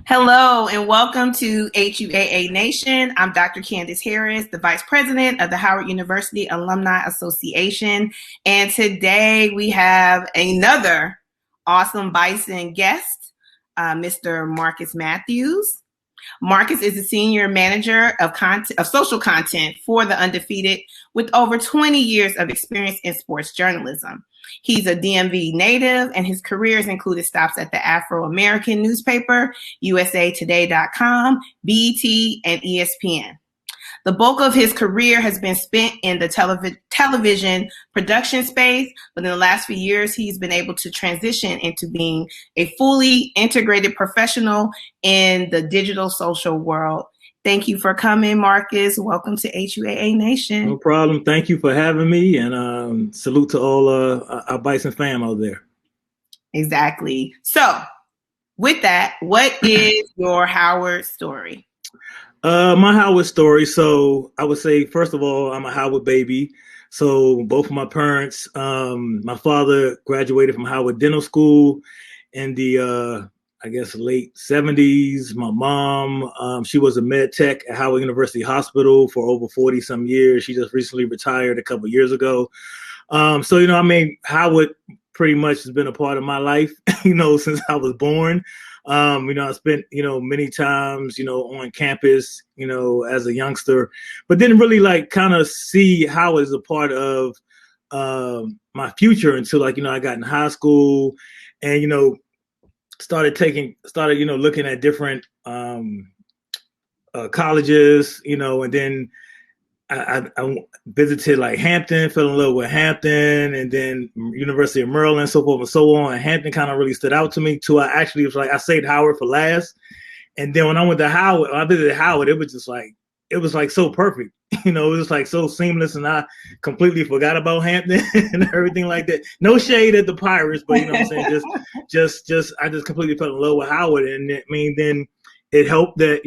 Hello and welcome to HUAA Nation. I'm Dr. Candace Harris, the Vice President of the Howard University Alumni Association. And today we have another awesome Bison guest, Mr. Marcus Matthews. Marcus is the Senior Manager of Social Content for The Undefeated with over 20 years of experience in sports journalism. He's a DMV native, and his career has included stops at the Afro-American newspaper, USAtoday.com, BET, and ESPN. The bulk of his career has been spent in the television production space, but in the last few years, he's been able to transition into being a fully integrated professional in the digital social world. Thank you for coming, Marcus. Welcome to HUAA Nation. No problem. Thank you for having me, and salute to all our Bison fam out there. Exactly. So, with that, what is your Howard story? My Howard story. So I would say, first of all, I'm a Howard baby. So both of my parents, my father graduated from Howard Dental School in the, I guess, late 70s. My mom, she was a med tech at Howard University Hospital for over 40 some years. She just recently retired a couple of years ago. So, Howard pretty much has been a part of my life, since I was born. I spent, many times, on campus, as a youngster, but didn't really kind of see how as a part of my future until I got in high school and, started looking at different colleges, and then I visited Hampton, fell in love with Hampton, and then University of Maryland, so forth and so on. And Hampton kind of really stood out to me too. I saved Howard for last. And then when I went to Howard, I visited Howard, it was just so perfect. It was just so seamless, and I completely forgot about Hampton and everything like that. No shade at the Pirates, but what I'm saying, I just completely fell in love with Howard. And then it helped that,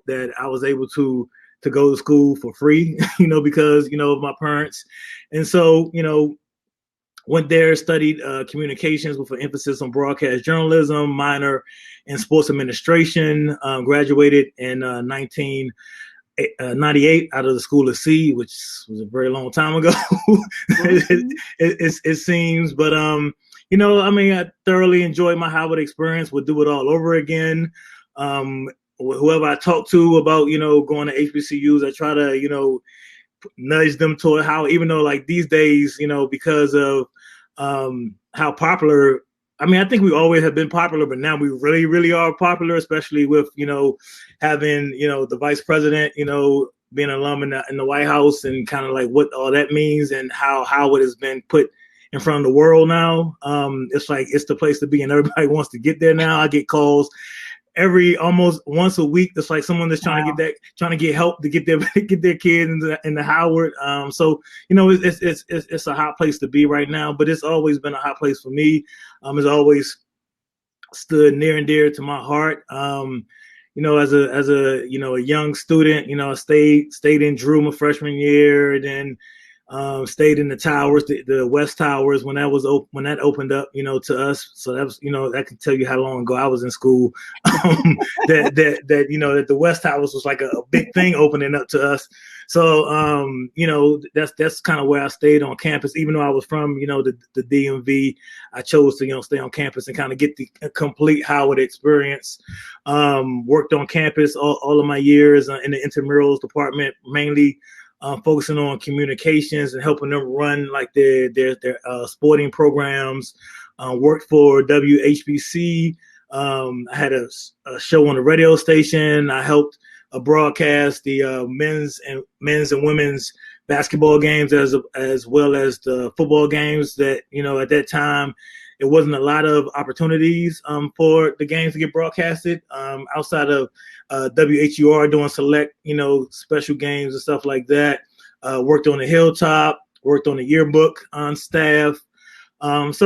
that I was able to go to school for free, because, of my parents. And so, went there, studied communications with an emphasis on broadcast journalism, minor in sports administration, graduated in 1998 out of the School of C, which was a very long time ago, it seems. But, I thoroughly enjoyed my Howard experience, would do it all over again. Whoever I talk to about, going to HBCUs, I try to, nudge them toward how, even though these days, because of how popular, I think we always have been popular, but now we really, really are popular, especially with, having, the vice president, being an alum in the White House, and kind of what all that means and how Howard has been put in front of the world now. It's the place to be, and everybody wants to get there now. I get calls almost once a week. It's someone that's trying to get help to get their kids into Howard. So it's a hot place to be right now, but it's always been a hot place for me. It's always stood near and dear to my heart. As a young student, I stayed in Drew my freshman year, and then stayed in the towers, the West Towers, when that opened up, to us. So that was, that can tell you how long ago I was in school. that the West Towers was a big thing opening up to us. So that's kind of where I stayed on campus, even though I was from the DMV. I chose to stay on campus and kind of get the complete Howard experience. Worked on campus all of my years in the intramurals department, mainly. Focusing on communications and helping them run their sporting programs. Worked for WHBC. I had a show on the radio station. I helped broadcast the men's and women's basketball games as well as the football games. That at that time, it wasn't a lot of opportunities for the games to get broadcasted outside of WHUR doing select, special games and stuff like that. Worked on the Hilltop, worked on the yearbook on staff. As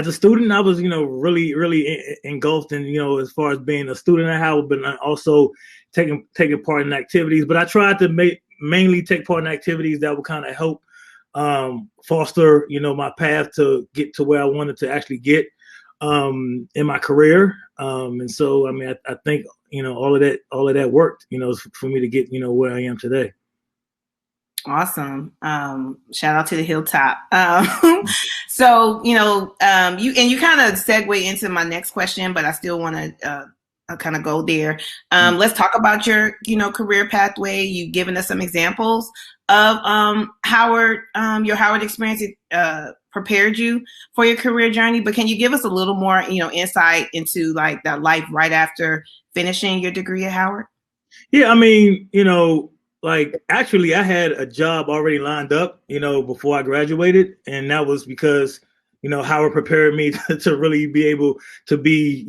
a student, I was, really, really engulfed in, as far as being a student at Howard, but also taking part in activities. But I tried to mainly take part in activities that would kind of help foster, my path to get to where I wanted to actually get. in my career. And so, I mean, I think, all of that worked, for me to get, where I am today. Awesome. Shout out to the hilltop. So, you kind of segue into my next question, but I still want to kind of go there. Let's talk about your, career pathway. You've given us some examples of Howard, your Howard experience prepared you for your career journey, but can you give us a little more, insight into like that life right after finishing your degree at Howard? Yeah, I mean, like actually I had a job already lined up, before I graduated. And that was because, Howard prepared me to really be able to be,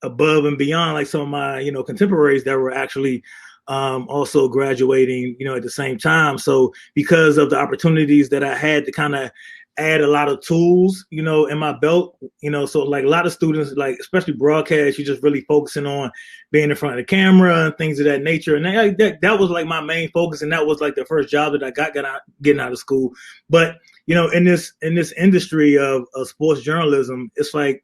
above and beyond like some of my, contemporaries that were actually also graduating, at the same time. So because of the opportunities that I had to kind of add a lot of tools, in my belt, so like a lot of students, like especially broadcast, you're just really focusing on being in front of the camera and things of that nature. And that was like my main focus. And that was like the first job that I got getting out of school. But, in this industry of sports journalism, it's like,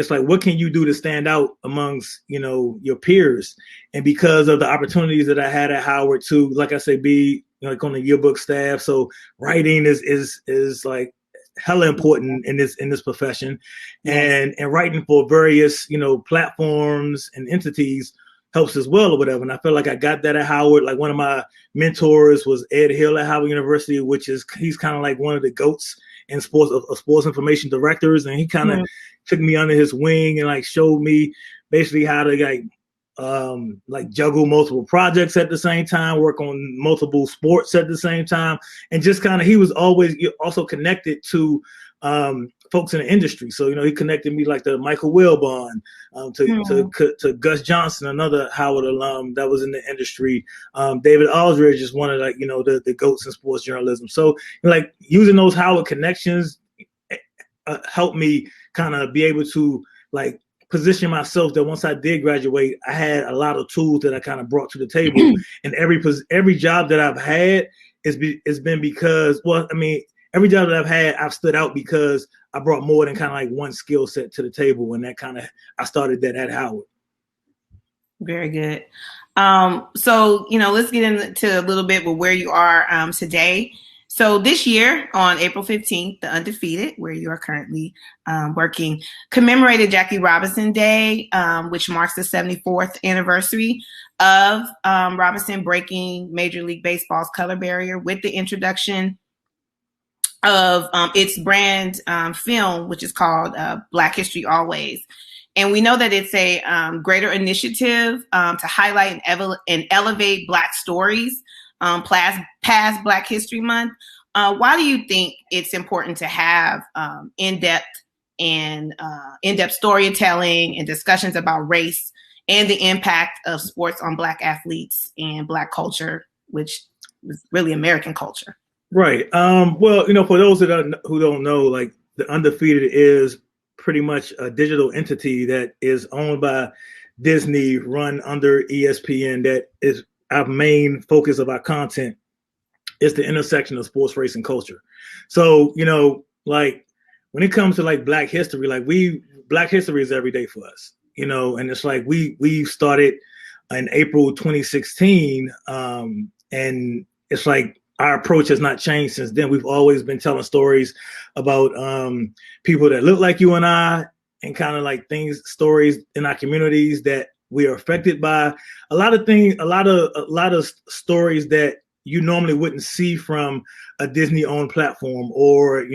what can you do to stand out amongst, your peers? And because of the opportunities that I had at Howard to, like I say, be like on the yearbook staff. So writing is like hella important in this profession. And writing for various, platforms and entities helps as well or whatever. And I feel like I got that at Howard. Like one of my mentors was Ed Hill at Howard University, he's kind of like one of the GOATs in sports information directors. And he kind of took me under his wing and like showed me basically how to like juggle multiple projects at the same time, work on multiple sports at the same time. And just kind of, he was always also connected to folks in the industry. So, he connected me like to Michael Wilbon, to Gus Johnson, another Howard alum that was in the industry. David Aldridge is one of like, the GOATs in sports journalism. So like using those Howard connections helped me kind of be able to like position myself that once I did graduate, I had a lot of tools that I kind of brought to the table. And every job that I've had it's been because, well, I mean, every job that I've had, I've stood out because I brought more than kind of like one skill set to the table. And that kind of, I started that at Howard. Very good. So, let's get into a little bit with where you are today. So this year on April 15th, the Undefeated, where you are currently working, commemorated Jackie Robinson Day, which marks the 74th anniversary of Robinson breaking Major League Baseball's color barrier with the introduction of its brand film, which is called Black History Always. And we know that it's a greater initiative to highlight and elevate Black stories past Black History Month. Why do you think it's important to have in-depth storytelling and discussions about race and the impact of sports on Black athletes and Black culture, which is really American culture? Right. Well, for those who don't know, like the Undefeated is pretty much a digital entity that is owned by Disney, run under ESPN. That is our main focus of our content, is the intersection of sports, race, and culture. So, like when it comes to like Black history, like Black history is every day for us, and it's like we started in April 2016, and it's like our approach has not changed since then. We've always been telling stories about people that look like you and I, and kind of like stories in our communities that we are affected by. A lot of things, a lot of stories that you normally wouldn't see from a Disney-owned platform or, a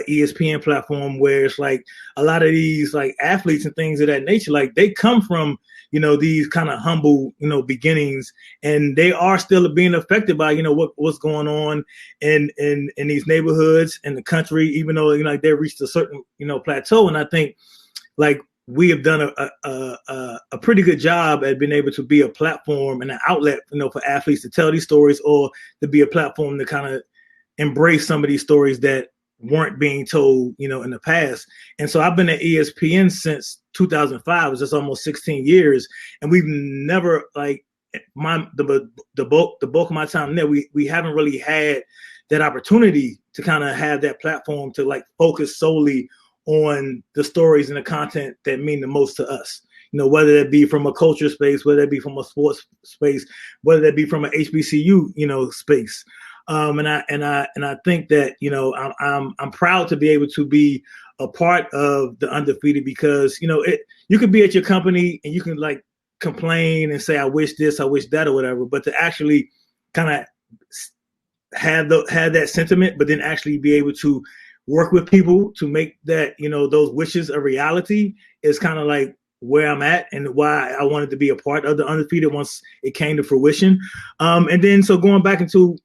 ESPN platform, where it's like a lot of these like athletes and things of that nature, like they come from, these kind of humble, beginnings, and they are still being affected by, what's going on in these neighborhoods in the country, even though, like they reached a certain, plateau. And I think like we have done a pretty good job at being able to be a platform and an outlet, for athletes to tell these stories, or to be a platform to kind of embrace some of these stories that weren't being told, in the past. And so I've been at ESPN since 2005. It's just almost 16 years, and we've never like the bulk of my time there. We haven't really had that opportunity to kind of have that platform to like focus solely on the stories and the content that mean the most to us. Whether that be from a culture space, whether that be from a sports space, whether that be from an HBCU, space. And I think that I'm proud to be able to be a part of the Undefeated, because you could be at your company and you can like complain and say I wish this, I wish that, or whatever, but to actually kind of have that sentiment, but then actually be able to work with people to make that those wishes a reality is kind of like where I'm at and why I wanted to be a part of the Undefeated once it came to fruition. And then so going back into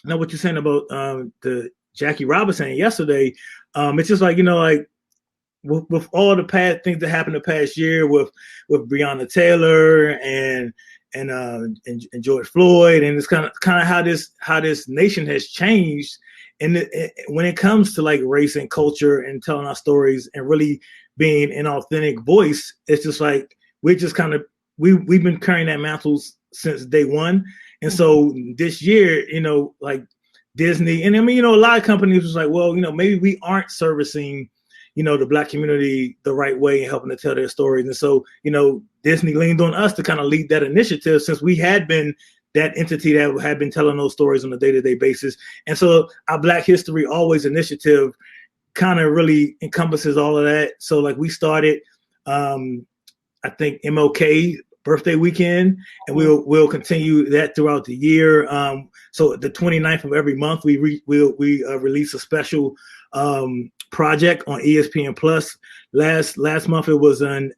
what you're saying about the Jackie Robinson yesterday, it's just like like with all the past things that happened the past year with Breonna Taylor and George Floyd, and it's kind of how this nation has changed, and when it comes to like race and culture and telling our stories and really being an authentic voice, it's just like we're just kind of we've been carrying that mantle since day one, and so this year, like Disney, and I mean, a lot of companies was like, well, maybe we aren't servicing the Black community the right way and helping to tell their stories. And so, Disney leaned on us to kind of lead that initiative, since we had been that entity that had been telling those stories on a day-to-day basis. And so our Black History Always initiative kind of really encompasses all of that. So like we started, I think MLK birthday weekend, and we'll continue that throughout the year. So the 29th of every month, we release a special project on ESPN Plus. Last month it was on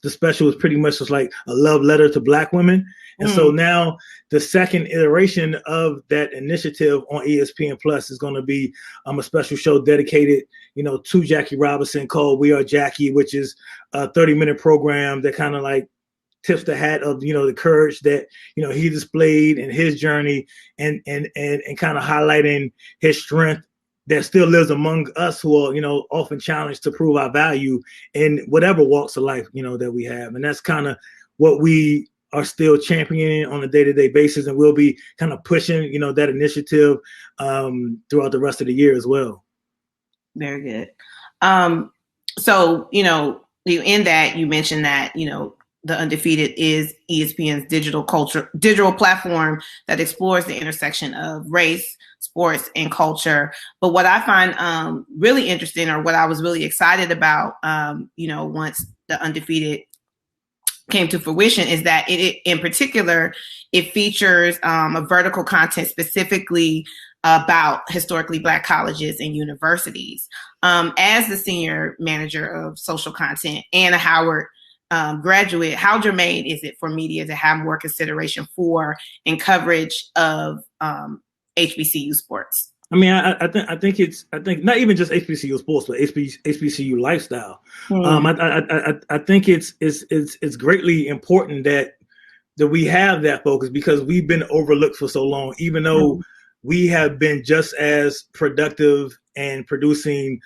the special was pretty much just like a love letter to Black women. And so now the second iteration of that initiative on ESPN Plus is going to be a special show dedicated, to Jackie Robinson called We Are Jackie, which is a 30-minute program that kind of like tips the hat of, the courage that, he displayed in his journey, and kind of highlighting his strength that still lives among us who are, often challenged to prove our value in whatever walks of life, that we have. And that's kind of what we are still championing on a day-to-day basis. And we'll be kind of pushing, that initiative throughout the rest of the year as well. Very good. So, in that you mentioned that, the Undefeated is ESPN's digital platform that explores the intersection of race, sports, and culture. But what I find really interesting, or what I was really excited about, once the Undefeated came to fruition, is that it in particular, it features a vertical content specifically about historically Black colleges and universities. As the senior manager of social content and a Howard graduate, how germane is it for media to have more consideration for and coverage of HBCU sports? I mean, I think not even just HBCU sports, but HBCU lifestyle. I think it's greatly important that we have that focus, because we've been overlooked for so long, even though we have been just as productive and producing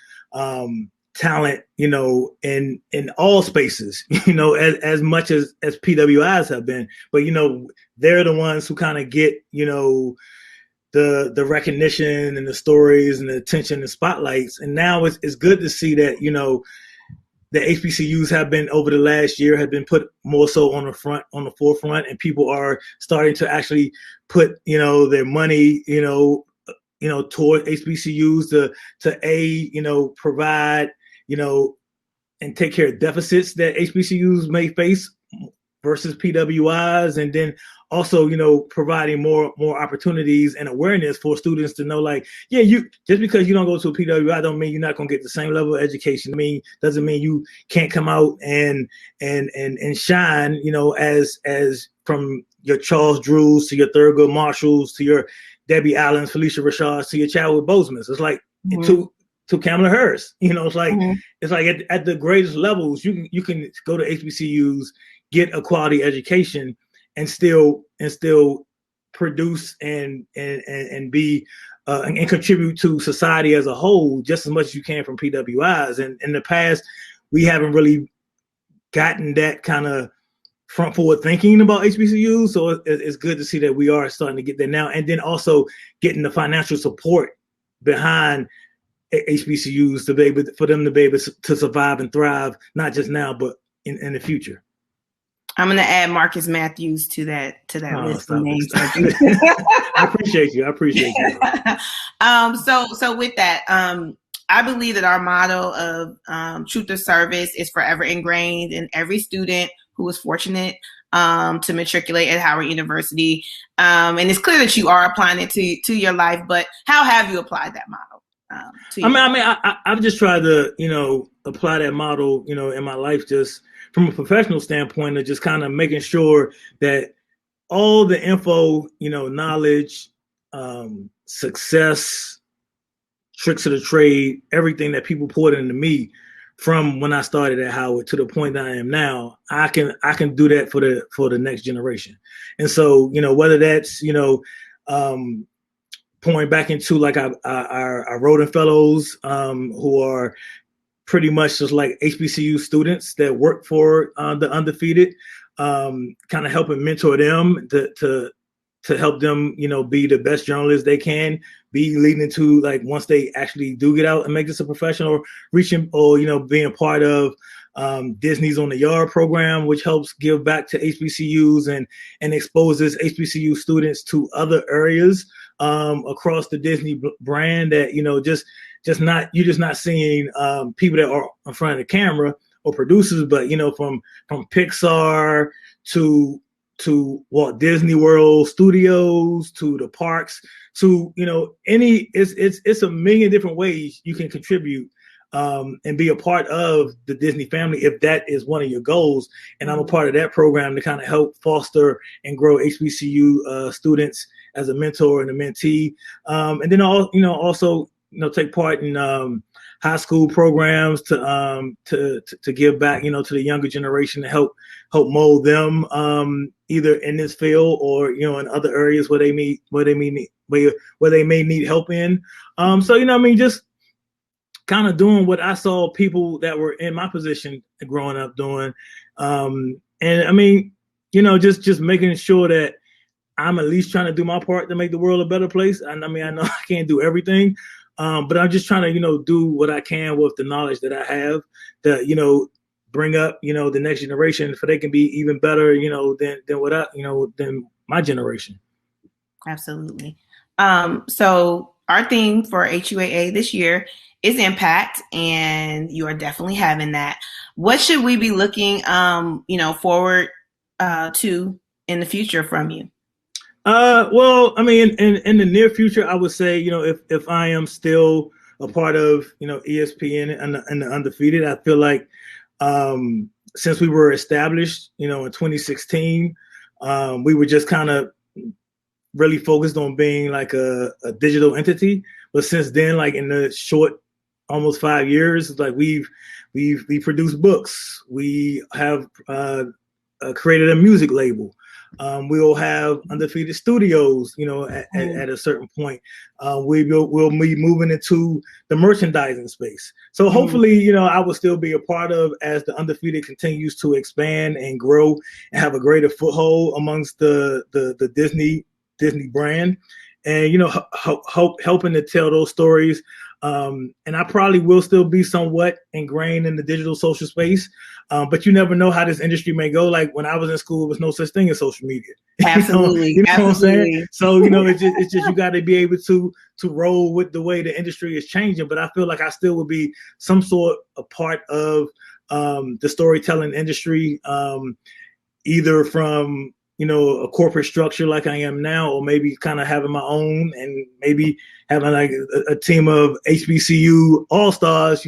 talent, in all spaces, as much as PWIs have been. But, they're the ones who kind of get, the recognition and the stories and the attention and spotlights. And now it's good to see that, the HBCUs have been, over the last year, have been put more so on the forefront, and people are starting to actually put, their money, toward HBCUs to provide, and take care of deficits that HBCUs may face versus PWIs, and then also, providing more opportunities and awareness for students to know, like, yeah, you just because you don't go to a PWI don't mean you're not going to get the same level of education. Doesn't mean you can't come out and shine, as from your Charles Drews to your Thurgood Marshalls to your Debbie Allens, Felicia Rashards to your Chadwick Bosemans. It's like to Kamala Harris, it's like it's like at the greatest levels, you can go to HBCUs, get a quality education, and still produce and be and contribute to society as a whole just as much as you can from PWIs. And in the past, we haven't really gotten that kind of front forward thinking about HBCUs. So it's good to see that we are starting to get there now, and then also getting the financial support behind HBCUs to be able for them to be able to survive and thrive, not just now, but in the future. I'm going to add Marcus Matthews to that list of names. I appreciate you. So with that, I believe that our motto of truth or service is forever ingrained in every student who is fortunate to matriculate at Howard University. And it's clear that you are applying it to your life, but how have you applied that motto? I've just tried to, apply that model, in my life, just from a professional standpoint, of just kind of making sure that all the info, knowledge, success, tricks of the trade, everything that people poured into me from when I started at Howard to the point that I am now, I can do that for the next generation. And so, whether that's, pouring back into like our Rhoden Fellows, who are pretty much just like HBCU students that work for the Undefeated, kind of helping mentor them to help them, be the best journalists they can be, leading into like once they actually do get out and make this a profession, or reaching, or being part of Disney's On the Yard program, which helps give back to HBCUs and exposes HBCU students to other areas across the Disney brand that, you're just not seeing people that are in front of the camera or producers, but, from Pixar to Walt Disney World Studios, to the parks, to, it's a million different ways you can contribute and be a part of the Disney family if that is one of your goals. And I'm a part of that program to kind of help foster and grow HBCU students as a mentor and a mentee. And then also take part in high school programs to give back, to the younger generation, to help mold them either in this field or in other areas where they may need help in. Just kind of doing what I saw people that were in my position growing up doing, just making sure that I'm at least trying to do my part to make the world a better place. I know I can't do everything. But I'm just trying to, do what I can with the knowledge that I have to, bring up, the next generation so they can be even better, than my generation. Absolutely. So our theme for HUAA this year is impact, and you are definitely having that. What should we be looking, forward to in the future from you? Well, in the near future, I would say, if I am still a part of, ESPN and the Undefeated, I feel like since we were established, in 2016, we were just kind of really focused on being like a digital entity. But since then, like in the short, almost 5 years, like we produced books, we have created a music label. We'll have Undefeated Studios, at a certain point. We'll be moving into the merchandising space. So hopefully, I will still be a part of as the Undefeated continues to expand and grow and have a greater foothold amongst the Disney brand, and helping to tell those stories. And I probably will still be somewhat ingrained in the digital social space, but you never know how this industry may go. Like when I was in school, there was no such thing as social media. Absolutely, you know what I'm saying? So it's just you got to be able to roll with the way the industry is changing. But I feel like I still would be some sort of part of the storytelling industry, either from a corporate structure like I am now, or maybe kind of having my own, and maybe having like a team of HBCU all-stars,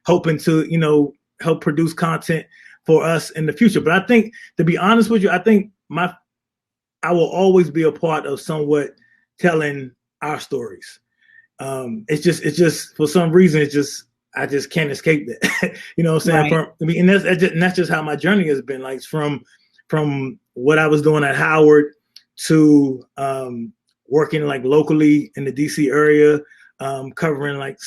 hoping to, help produce content for us in the future. But I think, to be honest with you, I think I will always be a part of somewhat telling our stories. It's just for some reason, I just can't escape that. You know what I'm saying? Right. And that's just how my journey has been. Like from what I was doing at Howard to working like locally in the DC area, covering like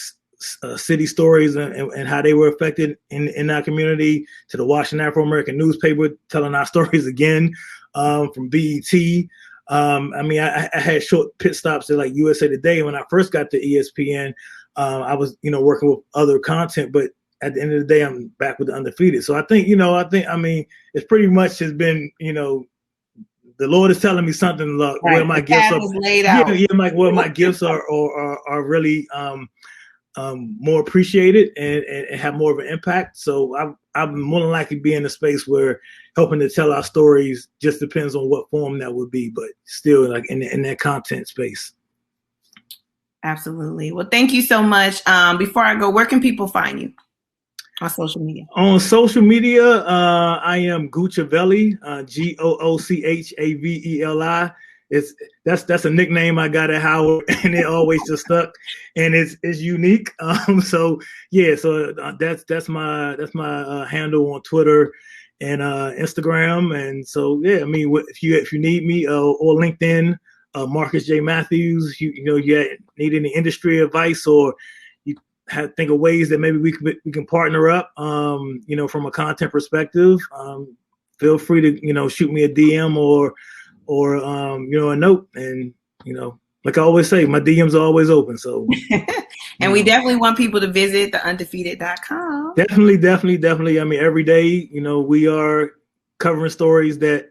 city stories and how they were affected in our community, to the Washington Afro-American newspaper telling our stories again, from BET. I had short pit stops at like USA Today when I first got to ESPN, I was, working with other content, but at the end of the day, I'm back with the Undefeated. So I think, it's pretty much has been, the Lord is telling me something like Right. where my The gifts path are. is laid Yeah, out. yeah, like where my gifts are really more appreciated and have more of an impact. So I'm more than likely be in a space where helping to tell our stories just depends on what form that would be, but still like in that content space. Absolutely. Well, thank you so much. Before I go, where can people find you on social media? On social media, I am Goochavelli, Goochavelli. That's a nickname I got at Howard, and it always just stuck, and it's unique. So that's my handle on Twitter and Instagram, and so yeah, I mean, if you need me or LinkedIn, Marcus J. Matthews, you need any industry advice or think of ways that maybe we can partner up, from a content perspective. Feel free to, shoot me a DM or a note. And, like I always say, my DMs are always open. So, and we definitely want people to visit theundefeated.com. Definitely. I mean, every day, we are covering stories that,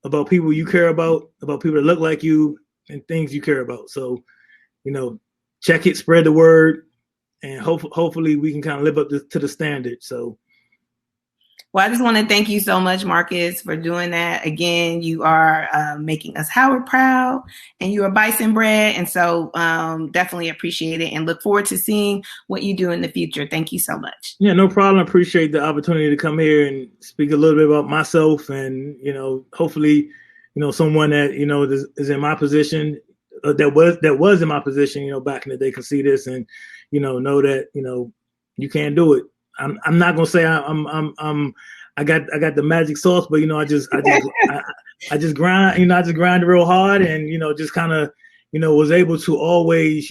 about people you care about people that look like you and things you care about. So, check it, spread the word, and hopefully we can kind of live up to the standard. So, well, I just want to thank you so much, Marcus, for doing that. Again, you are making us Howard proud, and you are bison bred, and so definitely appreciate it and look forward to seeing what you do in the future. Thank you so much. Yeah, no problem. I appreciate the opportunity to come here and speak a little bit about myself, and hopefully, someone that is in my position, that was in my position, back in the day, can see this and know that you can't do it. I'm not gonna say I got the magic sauce, but I just grind, I just grind real hard, and just kind of was able to always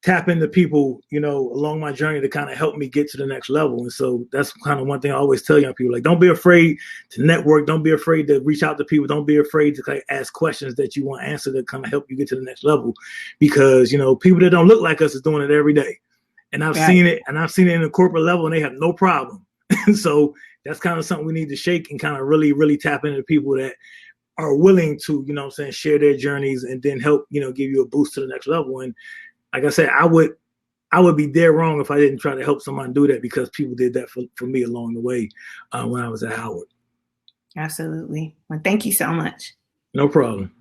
tap into people along my journey to kind of help me get to the next level. And so that's kind of one thing I always tell young people, like, don't be afraid to network, don't be afraid to reach out to people, don't be afraid to ask questions that you want answered to kind of help you get to the next level, because people that don't look like us is doing it every day. And I've seen it in the corporate level, and they have no problem. And so that's kind of something we need to shake and kind of really, really tap into people that are willing to, share their journeys and then help, give you a boost to the next level. And like I said, I would be dead wrong if I didn't try to help someone do that, because people did that for me along the way when I was at Howard. Absolutely. Well, thank you so much. No problem.